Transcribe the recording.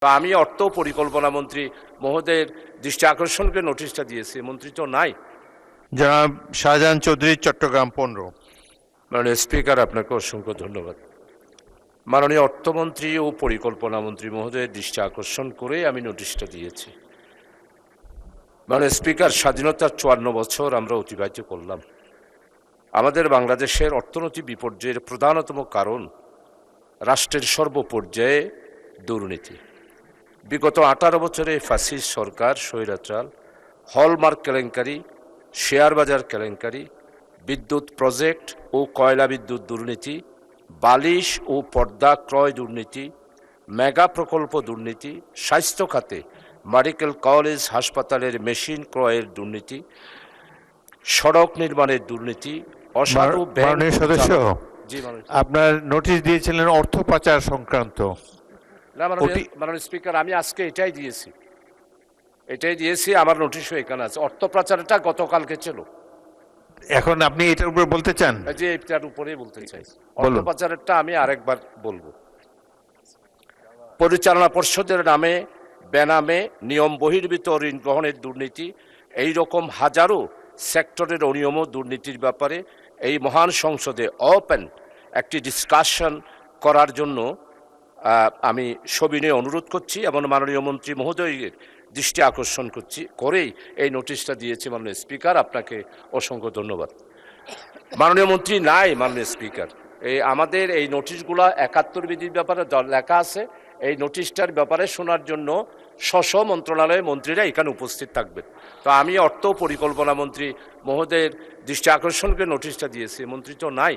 তো আমি অর্থ পরিকল্পনা মন্ত্রী মহোদয়ের দৃষ্টি আকর্ষণকে নোটিশটা দিয়েছি, মন্ত্রী তো নাই। জনাব শাহজাহান চৌধুরী, চট্টগ্রাম 15। মাননীয় স্পিকার, আপনাকে অসংখ্য ধন্যবাদ। মাননীয় অর্থমন্ত্রী ও পরিকল্পনা মন্ত্রী মহোদয়ের দৃষ্টি আকর্ষণ করে আমি নোটিশটা দিয়েছি। মাননীয় স্পিকার, স্বাধীনতার 54 বছর আমরা অতিবাহিত করলাম। আমাদের বাংলাদেশের অর্থনৈতিক বিপর্যয়ের প্রধানতম কারণ রাষ্ট্রের সর্বপর্যায়ে দুর্নীতি। বিগত 18 বছরে ফ্যাসিস্ট সরকার, স্বৈরাচার, হলমার্ক কেলেঙ্কারি, শেয়ার বাজার কেলেঙ্কারি, বিদ্যুৎ প্রজেক্ট ও কয়লা বিদ্যুৎ দুর্নীতি, বালিশ ও পর্দা ক্রয় দুর্নীতি, মেগা প্রকল্প দুর্নীতি, স্বাস্থ্য খাতে মেডিকেল কলেজ হাসপাতালের মেশিন ক্রয়ের দুর্নীতি, সড়ক নির্মাণের দুর্নীতি, অসাধু ব্যাংক সদস্য, জি আপনার নোটিশ দিয়েছিলেন অর্থ পাচার সংক্রান্ত। না মাননীয় স্পিকার, আমি আজকে এটাই দিয়েছি, আমার নোটিশও এখানে আছে। অর্থ পাচারটা গতকালকে ছিল। এখন আপনি এটার উপর বলতে চান? যে এটার উপরেই বলতে চাই। অর্থ পাচারেরটা আমি আরেকবার বলবো। পরিচালনা পর্ষদের নামে বেনামে নিয়ম বহির্ভূত ঋণ গ্রহণের দুর্নীতি, এই রকম হাজারো সেক্টরের অনিয়ম দুর্নীতির ব্যাপারে এই মহান সংসদে ওপেন একটি ডিসকাশন করার জন্য আমি সবিনয়ে অনুরোধ করছি এবং মাননীয় মন্ত্রী মহোদয়ের দৃষ্টি আকর্ষণ করেই এই নোটিশটা দিয়েছি। মাননীয় স্পিকার, আপনাকে অসংখ্য ধন্যবাদ। মাননীয় মন্ত্রী নাই। মাননীয় স্পিকার, আমাদের এই নোটিশগুলো 71 বিধির ব্যাপারে লেখা আছে। এই নোটিশটার ব্যাপারে শোনার জন্য স্ব মন্ত্রণালয়ের মন্ত্রীরা এখানে উপস্থিত থাকবেন। তো আমি অর্থ পরিকল্পনা মন্ত্রী মহোদয়ের দৃষ্টি আকর্ষণকে নোটিশটা দিয়েছি, মন্ত্রী তো নাই।